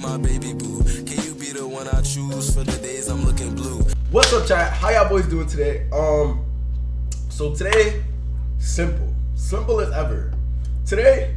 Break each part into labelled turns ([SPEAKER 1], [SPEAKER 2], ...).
[SPEAKER 1] my baby boo. Can you be the one I choose for the days I'm looking blue?
[SPEAKER 2] What's up, chat? How y'all boys doing today? So today, simple as ever. Today,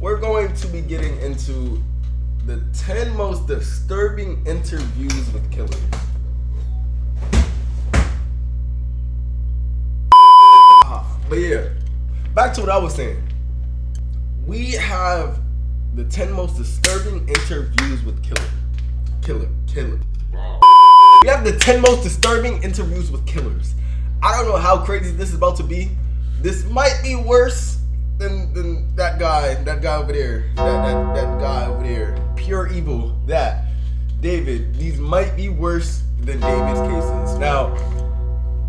[SPEAKER 2] we're going to be getting into the 10 most disturbing interviews with killers. But yeah, back to what I was saying. We have the 10 most disturbing interviews with killer. We have the 10 most disturbing interviews with killers. I don't know how crazy this is about to be. This might be worse than that guy over there. That guy over there. Pure evil. That. David. These might be worse than David's cases. Now,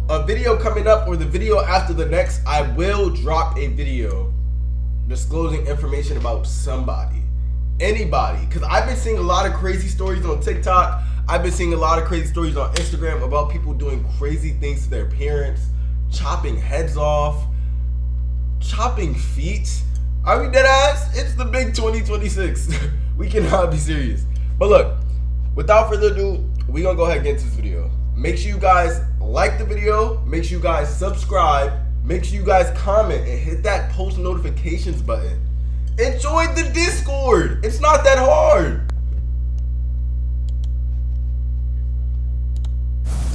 [SPEAKER 2] a video coming up, or the video after the next, I will drop a video disclosing information about somebody. Anybody. Because I've been seeing a lot of crazy stories on TikTok. I've been seeing a lot of crazy stories on Instagram about people doing crazy things to their parents, chopping heads off, chopping feet. Are we dead ass? It's the big 2026. We cannot be serious. But look, without further ado, we're gonna go ahead and get into this video. Make sure you guys like the video, make sure you guys subscribe, make sure you guys comment and hit that post notifications button. And join the Discord. It's not that hard.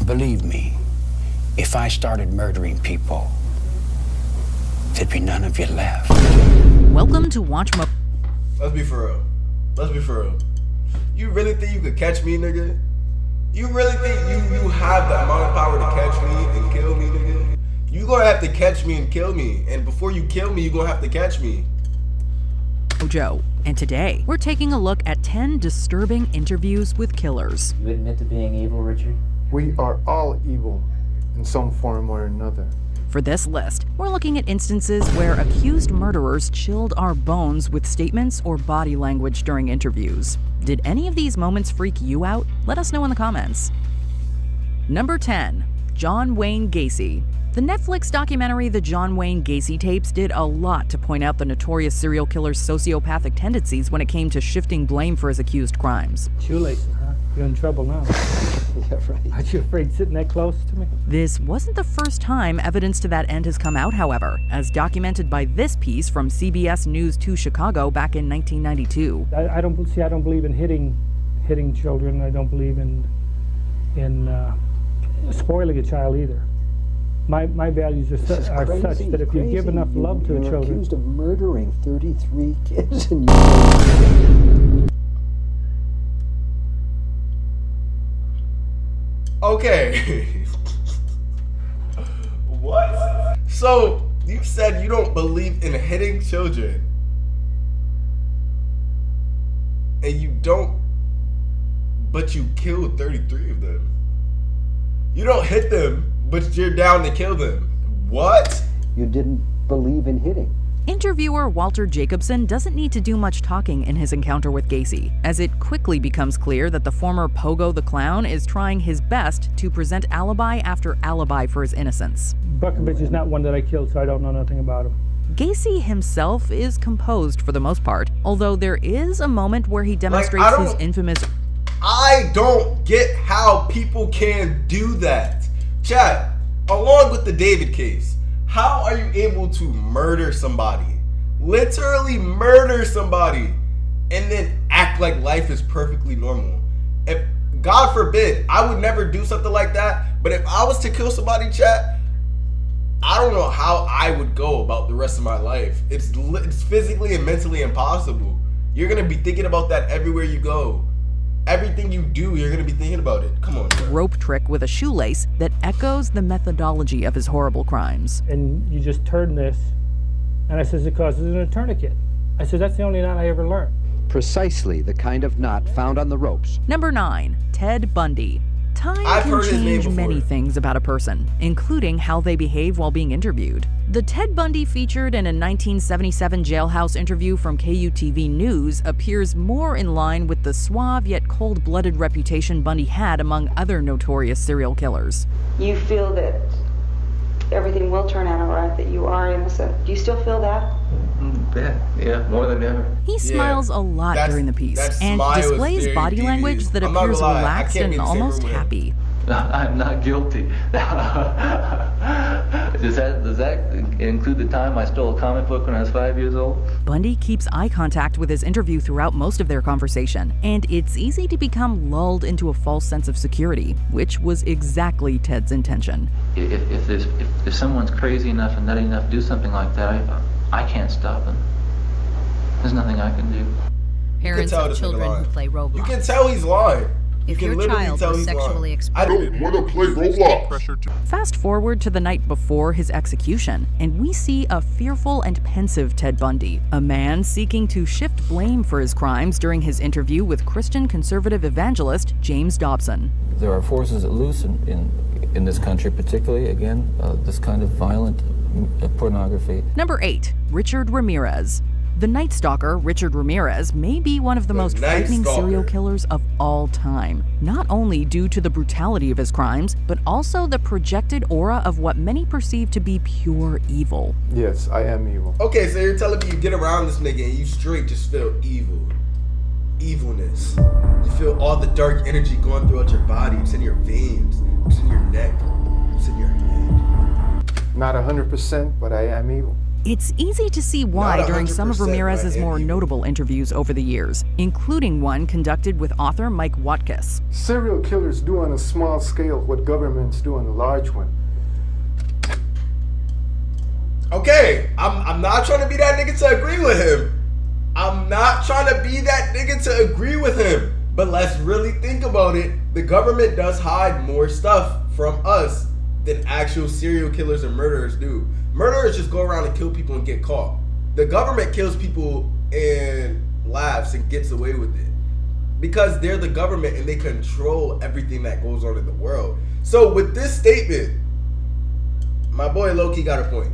[SPEAKER 3] Believe me, if I started murdering people, there'd be none of you left.
[SPEAKER 4] Welcome to Watch Mo.
[SPEAKER 2] Let's be for real. You really think you could catch me, nigga? You really think you have the amount of power to catch me and kill me, nigga? You gonna have to catch me and kill me. And before you kill me, you gonna have to catch me.
[SPEAKER 4] Joe, and today we're taking a look at 10 disturbing interviews with killers.
[SPEAKER 5] You admit to being evil, Richard?
[SPEAKER 6] We are all evil in some form or another.
[SPEAKER 4] For this list, we're looking at instances where accused murderers chilled our bones with statements or body language during interviews. Did any of these moments freak you out? Let us know in the comments. Number 10. John Wayne Gacy. The Netflix documentary The John Wayne Gacy Tapes did a lot to point out the notorious serial killer's sociopathic tendencies when it came to shifting blame for his accused crimes.
[SPEAKER 7] Shoelaces, huh? You're in trouble now.
[SPEAKER 5] Yeah, right.
[SPEAKER 7] Aren't you afraid sitting that close to me?
[SPEAKER 4] This wasn't the first time evidence to that end has come out, however, as documented by this piece from CBS News 2 Chicago back in 1992.
[SPEAKER 7] I don't believe in hitting children. I don't believe in spoiling a child either. My values are such that if you give enough love to the children.
[SPEAKER 5] You're accused of murdering 33 kids and you.
[SPEAKER 2] Okay. What? So, you said you don't believe in hitting children. And you don't, but you killed 33 of them. You don't hit them, but you're down to kill them. What?
[SPEAKER 5] You didn't believe in hitting.
[SPEAKER 4] Interviewer Walter Jacobson doesn't need to do much talking in his encounter with Gacy, as it quickly becomes clear that the former Pogo the Clown is trying his best to present alibi after alibi for his innocence.
[SPEAKER 7] Bukovich is not one that I killed, so I don't know nothing about him.
[SPEAKER 4] Gacy himself is composed for the most part, although there is a moment where he demonstrates his infamous...
[SPEAKER 2] I don't get how people can do that. Chat, along with the David case, how are you able to murder somebody? Literally murder somebody and then act like life is perfectly normal. If, God forbid, I would never do something like that, but if I was to kill somebody, chat, I don't know how I would go about the rest of my life. It's physically and mentally impossible. You're gonna be thinking about that everywhere you go. Everything you do, you're gonna be thinking about it. Come on, bro.
[SPEAKER 4] Rope trick with a shoelace that echoes the methodology of his horrible crimes.
[SPEAKER 7] And you just turn this, and I says it causes a tourniquet. I said that's the only knot I ever learned.
[SPEAKER 8] Precisely the kind of knot found on the ropes.
[SPEAKER 4] Number 9. Ted Bundy. Time can change many things about a person, including how they behave while being interviewed. The Ted Bundy featured in a 1977 jailhouse interview from KUTV News appears more in line with the suave yet cold-blooded reputation Bundy had among other notorious serial killers.
[SPEAKER 9] You feel that everything will turn out all right, that you are innocent. Do you still feel that? bet. Yeah, more than ever.
[SPEAKER 4] He smiles a lot during the piece and displays body language that appears relaxed and almost happy.
[SPEAKER 9] I'm not guilty. Does that include the time I stole a comic book when I was 5 years old?
[SPEAKER 4] Bundy keeps eye contact with his interview throughout most of their conversation, and it's easy to become lulled into a false sense of security, which was exactly Ted's intention.
[SPEAKER 9] If someone's crazy enough and nutty enough to do something like that, I can't stop them. There's nothing I can do.
[SPEAKER 10] Parents of children who play Roblox.
[SPEAKER 2] You can tell he's lying.
[SPEAKER 10] If your child was sexually exposed,
[SPEAKER 2] I don't want to play Roblox.
[SPEAKER 4] Fast forward to the night before his execution, and we see a fearful and pensive Ted Bundy, a man seeking to shift blame for his crimes during his interview with Christian conservative evangelist James Dobson.
[SPEAKER 11] There are forces at loose in this country, particularly, again, this kind of violent pornography.
[SPEAKER 4] Number 8, Richard Ramirez. The Night Stalker, Richard Ramirez, may be one of the most frightening serial killers of all time, not only due to the brutality of his crimes, but also the projected aura of what many perceive to be pure evil.
[SPEAKER 6] Yes, I am evil.
[SPEAKER 2] Okay, so you're telling me you get around this nigga and you straight just feel evil. Evilness. You feel all the dark energy going throughout your body. It's in your veins. It's in your neck. It's in your head.
[SPEAKER 6] Not 100%, but I am evil.
[SPEAKER 4] It's easy to see why during some of Ramirez's more notable interviews over the years, including one conducted with author Mike Watkis.
[SPEAKER 6] Serial killers do on a small scale what governments do on a large one.
[SPEAKER 2] Okay, I'm not trying to be that nigga to agree with him. I'm not trying to be that nigga to agree with him. But let's really think about it. The government does hide more stuff from us than actual serial killers and murderers do. Murderers just go around and kill people and get caught. The government kills people and laughs and gets away with it because they're the government and they control everything that goes on in the world. So with this statement, my boy Loki got a point.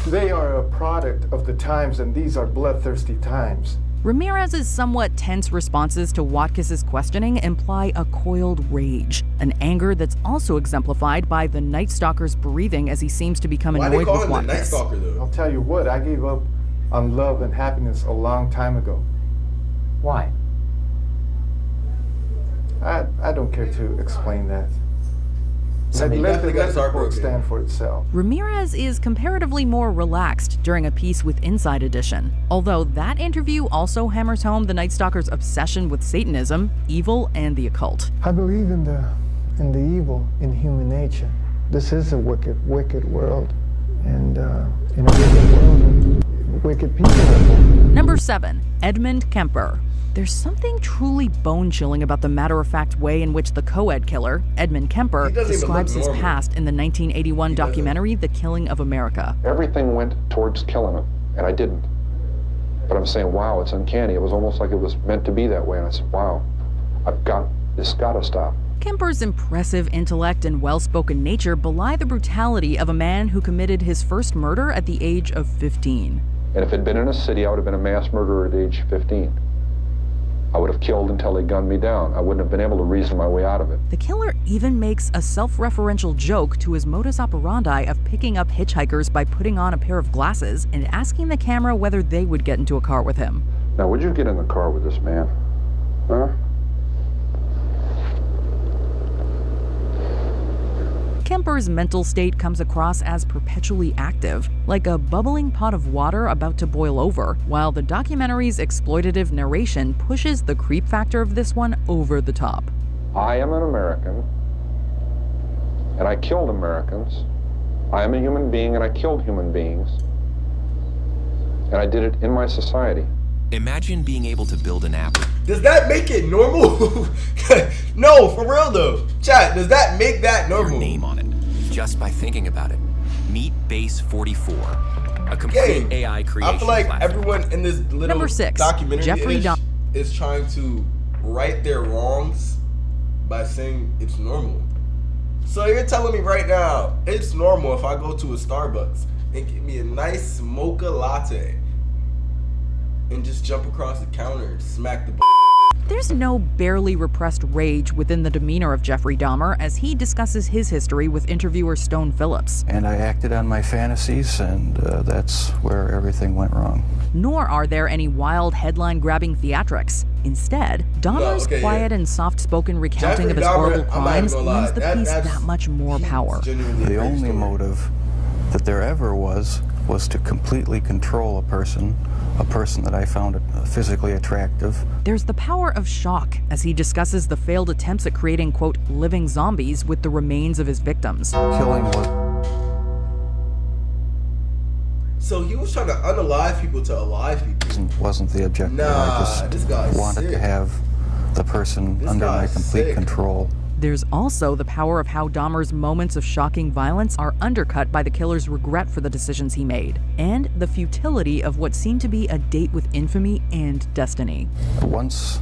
[SPEAKER 6] They are a product of the times, and these are bloodthirsty times.
[SPEAKER 4] Ramirez's somewhat tense responses to Watkis' questioning imply a coiled rage, an anger that's also exemplified by the Night Stalker's breathing as he seems to become annoyed with Watkis. Why they call him the Night Stalker, though?
[SPEAKER 6] I'll tell you what, I gave up on love and happiness a long time ago.
[SPEAKER 11] Why?
[SPEAKER 6] I don't care to explain that. Let the quote stand for itself.
[SPEAKER 4] Ramirez is comparatively more relaxed during a piece with Inside Edition, although that interview also hammers home the Night Stalker's obsession with Satanism, evil, and the occult.
[SPEAKER 5] I believe in the evil in human nature. This is a wicked, wicked world, and in a wicked world, wicked people are born.
[SPEAKER 4] Number 7, Edmund Kemper. There's something truly bone-chilling about the matter-of-fact way in which the co-ed killer, Edmund Kemper, describes his past in the 1981 documentary The Killing of America.
[SPEAKER 12] Everything went towards killing him, and I didn't. But I'm saying, wow, it's uncanny. It was almost like it was meant to be that way, and I said, wow, this gotta stop.
[SPEAKER 4] Kemper's impressive intellect and well-spoken nature belie the brutality of a man who committed his first murder at the age of 15.
[SPEAKER 12] And if it had been in a city, I would have been a mass murderer at age 15. I would have killed until they gunned me down. I wouldn't have been able to reason my way out of it.
[SPEAKER 4] The killer even makes a self-referential joke to his modus operandi of picking up hitchhikers by putting on a pair of glasses and asking the camera whether they would get into a car with him.
[SPEAKER 12] Now, would you get in the car with this man? Huh?
[SPEAKER 4] Kemper's mental state comes across as perpetually active, like a bubbling pot of water about to boil over, while the documentary's exploitative narration pushes the creep factor of this one over the top.
[SPEAKER 12] I am an American, and I killed Americans. I am a human being, and I killed human beings. And I did it in my society.
[SPEAKER 13] Imagine being able to build an app.
[SPEAKER 2] Does that make it normal? No, for real though. Chat, does that make that normal?
[SPEAKER 13] Your name on it, just by thinking about it. Meet Base 44, a complete AI creation
[SPEAKER 2] I feel like
[SPEAKER 13] platform.
[SPEAKER 2] Everyone in this little
[SPEAKER 4] Number 6,
[SPEAKER 2] documentary
[SPEAKER 4] Jeffrey
[SPEAKER 2] is trying to right their wrongs by saying it's normal. So you're telling me right now it's normal if I go to a Starbucks and get me a nice mocha latte and just jump across the counter and smack the
[SPEAKER 4] There's no barely repressed rage within the demeanor of Jeffrey Dahmer as he discusses his history with interviewer Stone Phillips.
[SPEAKER 3] And I acted on my fantasies, and that's where everything went wrong.
[SPEAKER 4] Nor are there any wild headline-grabbing theatrics. Instead, Dahmer's quiet and soft-spoken recounting
[SPEAKER 2] Jeffrey
[SPEAKER 4] of his
[SPEAKER 2] Dahmer,
[SPEAKER 4] horrible crimes lends the piece
[SPEAKER 2] that's
[SPEAKER 4] that much more power.
[SPEAKER 3] The only motive that there ever was to completely control a person that I found physically attractive.
[SPEAKER 4] There's the power of shock as he discusses the failed attempts at creating, quote, living zombies with the remains of his victims.
[SPEAKER 3] Killing was...
[SPEAKER 2] So he was trying to unalive people to alive people.
[SPEAKER 3] Wasn't the objective.
[SPEAKER 2] Nah,
[SPEAKER 3] I
[SPEAKER 2] this guy's
[SPEAKER 3] just wanted to have the person under my complete control.
[SPEAKER 4] There's also the power of how Dahmer's moments of shocking violence are undercut by the killer's regret for the decisions he made, and the futility of what seemed to be a date with infamy and destiny.
[SPEAKER 3] Once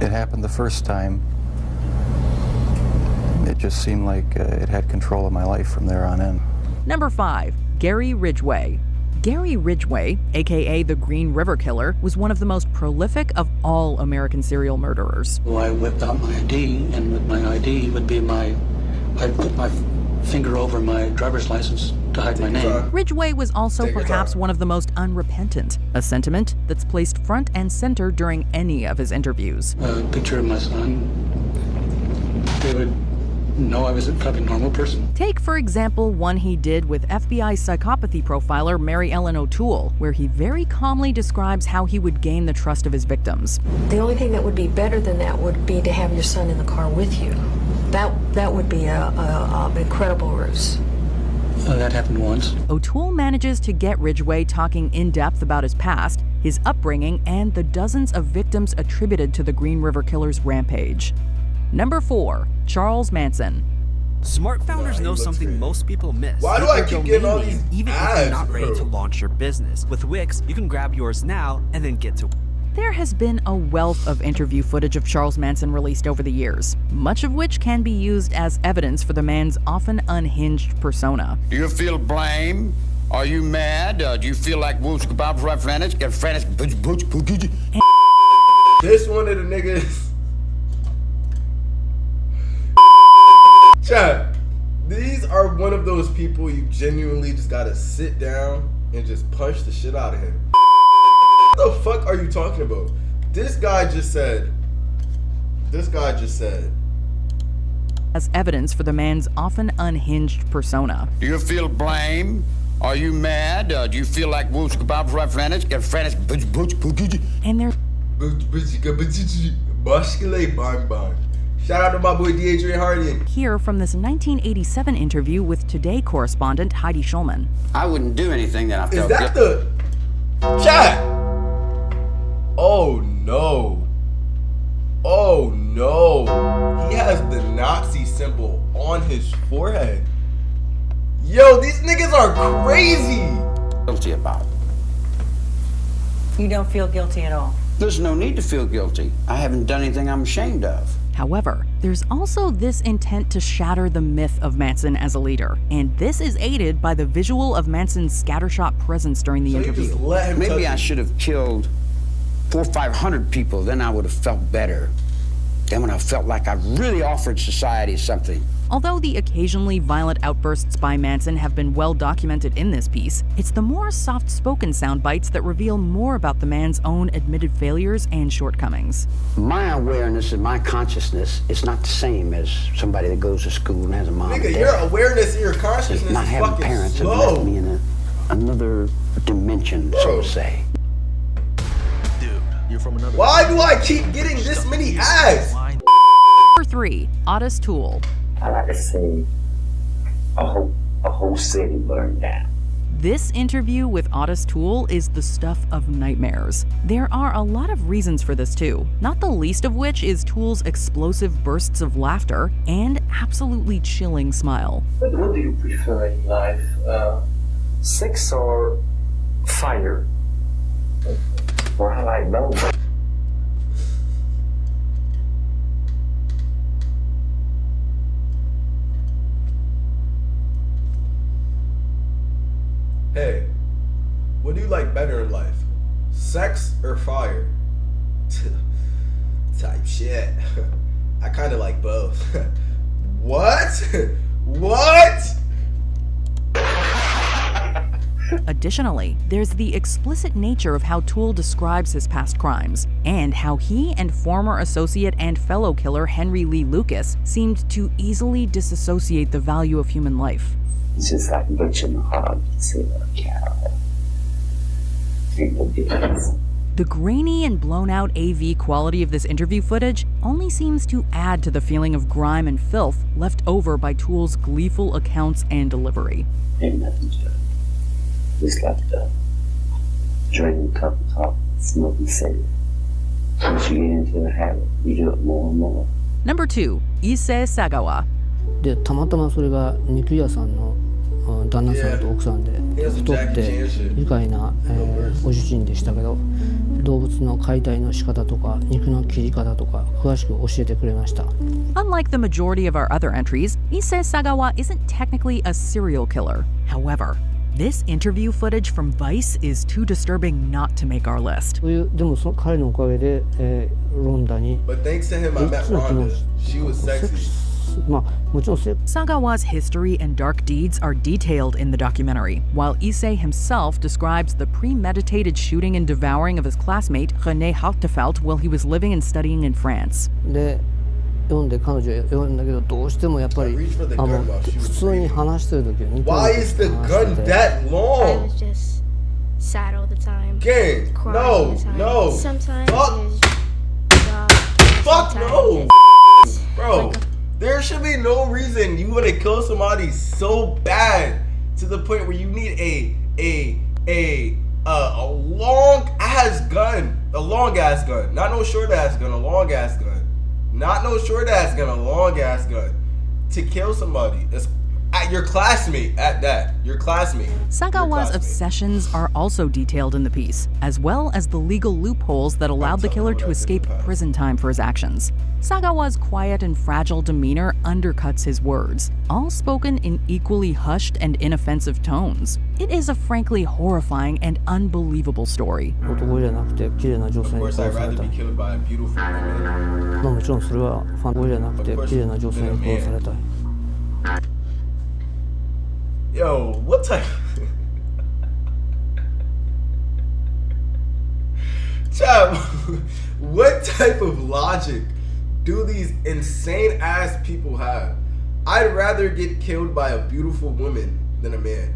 [SPEAKER 3] it happened the first time, it just seemed like it had control of my life from there on in.
[SPEAKER 4] Number 5, Gary Ridgway. Gary Ridgway, aka the Green River Killer, was one of the most prolific of all American serial murderers.
[SPEAKER 14] Well, I whipped out my ID, and with my ID would be I'd put my finger over my driver's license to hide my name.
[SPEAKER 4] Ridgway was also perhaps one of the most unrepentant, a sentiment that's placed front and center during any of his interviews.
[SPEAKER 14] A picture of my son. They would know I was a probably normal person.
[SPEAKER 4] Take, for example, one he did with FBI psychopathy profiler Mary Ellen O'Toole, where he very calmly describes how he would gain the trust of his victims.
[SPEAKER 15] The only thing that would be better than that would be to have your son in the car with you. That would be a incredible ruse.
[SPEAKER 14] That happened once.
[SPEAKER 4] O'Toole manages to get Ridgway talking in depth about his past, his upbringing, and the dozens of victims attributed to the Green River Killer's rampage. Number 4, Charles Manson.
[SPEAKER 16] Smart founders know something most people miss.
[SPEAKER 2] Why do I keep getting all these
[SPEAKER 16] even
[SPEAKER 2] ads,
[SPEAKER 16] if you're not ready
[SPEAKER 2] bro?
[SPEAKER 16] to launch your business? With Wix, you can grab yours now and then get to work.
[SPEAKER 4] There has been a wealth of interview footage of Charles Manson released over the years, much of which can be used as evidence for the man's often unhinged persona.
[SPEAKER 17] Do you feel blame? Are you mad? Do you feel like This
[SPEAKER 2] one of the niggas. Chat, these are one of those people you genuinely just gotta sit down and just punch the shit out of him. What the fuck are you talking about? This guy just said.
[SPEAKER 4] As evidence for the man's often unhinged persona.
[SPEAKER 17] Do you feel blame? Are you mad? Do you feel like
[SPEAKER 4] And there.
[SPEAKER 2] Shout out to my boy D. Adrian Hardy.
[SPEAKER 4] Hear from this 1987 interview with Today correspondent Heidi Schulman.
[SPEAKER 17] I wouldn't do anything that I felt.
[SPEAKER 2] Is that the chat? Oh no. Oh no. He has the Nazi symbol on his forehead. Yo, these niggas are crazy.
[SPEAKER 17] Guilty about.
[SPEAKER 18] You don't feel guilty at all?
[SPEAKER 17] There's no need to feel guilty. I haven't done anything I'm ashamed of.
[SPEAKER 4] However, there's also this intent to shatter the myth of Manson as a leader, and this is aided by the visual of Manson's scattershot presence during the interview.
[SPEAKER 17] Maybe I should have killed 400 or 500 people, then I would have felt better. Then when I felt like I really offered society something.
[SPEAKER 4] Although the occasionally violent outbursts by Manson have been well documented in this piece, it's the more soft-spoken sound bites that reveal more about the man's own admitted failures and shortcomings.
[SPEAKER 17] My awareness and my consciousness is not the same as somebody that goes to school and has a mom and
[SPEAKER 2] Nigga,
[SPEAKER 17] dad.
[SPEAKER 2] your awareness and your consciousness
[SPEAKER 17] not
[SPEAKER 2] is
[SPEAKER 17] having
[SPEAKER 2] fucking
[SPEAKER 17] parents
[SPEAKER 2] slow.
[SPEAKER 17] have left me in another dimension, so to say.
[SPEAKER 16] Dude, you're from another.
[SPEAKER 2] Why do I keep getting this many ads?
[SPEAKER 4] Number 3, Otis Toole.
[SPEAKER 19] I like to see a whole city burned down.
[SPEAKER 4] This interview with Otis Toole is the stuff of nightmares. There are a lot of reasons for this too, not the least of which is Toole's explosive bursts of laughter and absolutely chilling smile.
[SPEAKER 19] What do you prefer in life, sex or fire? Or how I know?
[SPEAKER 2] Hey, what do you like better in life? Sex or fire? type shit. I kind of like both. What? What?
[SPEAKER 4] Additionally, there's the explicit nature of how Toole describes his past crimes, and how he and former associate and fellow killer Henry Lee Lucas seemed to easily disassociate the value of human life.
[SPEAKER 20] It's just like butchering a hog to save a cow.
[SPEAKER 4] The grainy and blown-out AV quality of this interview footage only seems to add to the feeling of grime and filth left over by Toole's gleeful accounts and delivery.
[SPEAKER 20] Ain't nothing to it. Just like drinking a cup of coffee, smoking cigarette. Once you get into the habit, you do it more and more.
[SPEAKER 4] Number 2, Issei Sagawa.
[SPEAKER 21] で、たまたまそれが肉屋さんの旦那さんと奥さんで太って愉快な、ご主人でしたけど、動物の解体の仕方とか肉の切り方とか詳しく教えてくれました。
[SPEAKER 4] Unlike the majority of our other entries, Issei Sagawa isn't technically a serial killer. However, this interview footage from Vice is too disturbing not to make our list.
[SPEAKER 21] でも彼のおかげで、ロンダに
[SPEAKER 2] But thanks to him, I met Rhonda. She was sexy.
[SPEAKER 4] Sagawa's history and dark deeds are detailed in the documentary, while Issei himself describes the premeditated shooting and devouring of his classmate René Hartefeld while he was living and studying in France.
[SPEAKER 21] で、読んで彼女読んだけどどうしてもやっぱり普通に話してる時は似てる。
[SPEAKER 2] Why is the gun that long?
[SPEAKER 22] I was just sad all the time.
[SPEAKER 2] Gang, no, no.
[SPEAKER 22] Sometimes
[SPEAKER 2] fuck no, bro. There should be no reason you want to kill somebody so bad to the point where you need a long ass gun, not no short ass gun, a long ass gun, not no short ass gun, a long ass gun to kill somebody. That's at your classmate at that. Your classmate.
[SPEAKER 4] Sagawa's obsessions are also detailed in the piece, as well as the legal loopholes that allowed the killer to escape prison time for his actions. Sagawa's quiet and fragile demeanor undercuts his words, all spoken in equally hushed and inoffensive tones. It is a frankly horrifying and unbelievable story.
[SPEAKER 21] 男じゃなくて綺麗な女性に殺された。もちろんそれは男じゃなくて綺麗な女性に殺された。
[SPEAKER 2] Yo, what type? Chad, what type of logic do these insane ass people have? I'd rather get killed by a beautiful woman than a man.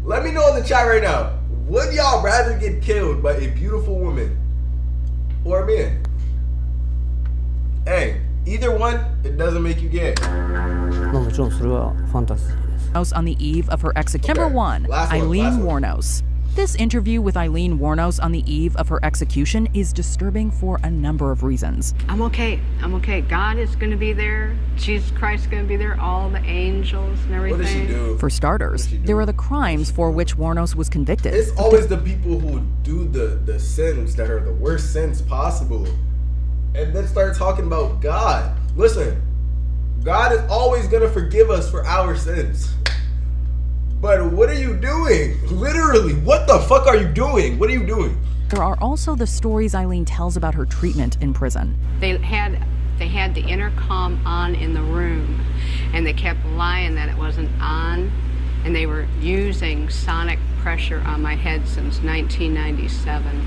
[SPEAKER 2] Let me know in the chat right now. Would y'all rather get killed by a beautiful woman or a man? Hey, either one, it doesn't make you gay.
[SPEAKER 21] もちろんそれはファンタジー。
[SPEAKER 4] On the eve of her execution. Number 1, Eileen Wuornos. This interview with Eileen Wuornos on the eve of her execution is disturbing for a number of reasons.
[SPEAKER 23] I'm okay. God is going to be there. Jesus Christ is going to be there. All the angels and everything.
[SPEAKER 2] What did she do?
[SPEAKER 4] For starters, there are the crimes for which Wuornos was convicted.
[SPEAKER 2] It's always the people who do the sins that are the worst sins possible. And then start talking about God. Listen, God is always going to forgive us for our sins. But what are you doing? Literally, what the fuck are you doing? What are you doing?
[SPEAKER 4] There are also the stories Eileen tells about her treatment in prison.
[SPEAKER 23] They had the intercom on in the room, and they kept lying that it wasn't on, and they were using sonic pressure on my head since 1997.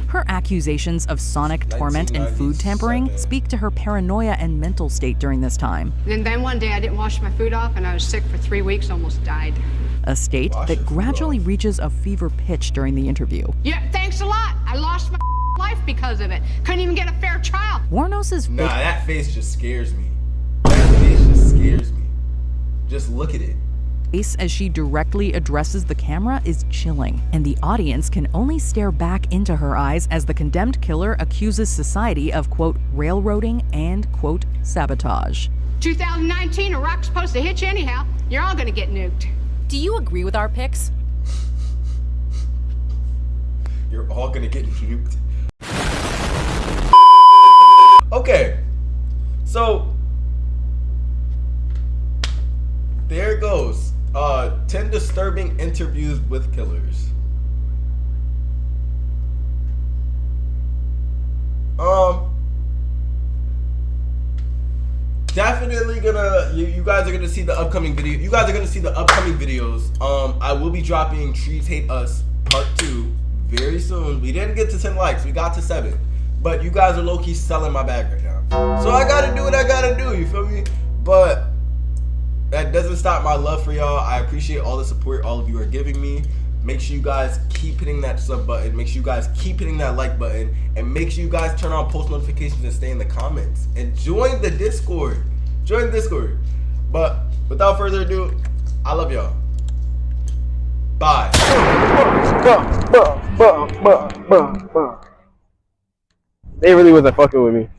[SPEAKER 4] Her accusations of sonic torment and food tampering speak to her paranoia and mental state during this time.
[SPEAKER 23] And then one day I didn't wash my food off, and I was sick for 3 weeks, almost died.
[SPEAKER 4] A state that gradually reaches a fever pitch during the interview.
[SPEAKER 23] Yeah, thanks a lot. I lost my life because of it. Couldn't even get a fair trial.
[SPEAKER 4] Wuornos's
[SPEAKER 2] Nah, that face just scares me. That face just scares me. Just look at it.
[SPEAKER 4] Face as she directly addresses the camera is chilling, and the audience can only stare back into her eyes as the condemned killer accuses society of, quote, railroading and, quote, sabotage.
[SPEAKER 23] 2019, Iraq's supposed to hit you anyhow. You're all gonna get nuked.
[SPEAKER 4] Do you agree with our picks?
[SPEAKER 2] You're all gonna get nuked. Okay, so there it goes. 10 disturbing interviews with killers. definitely gonna. You guys are gonna see the upcoming video. You guys are gonna see the upcoming videos. I will be dropping Trees Hate Us Part 2 very soon. We didn't get to 10 likes. We got to 7. But you guys are low-key selling my bag right now. So I gotta do what I gotta do. You feel me? But that doesn't stop my love for y'all. I appreciate all the support all of you are giving me. Make sure you guys keep hitting that sub button. Make sure you guys keep hitting that like button. And make sure you guys turn on post notifications and stay in the comments. And join the Discord. Join the Discord. But without further ado, I love y'all. Bye.
[SPEAKER 1] They really wasn't fucking with me.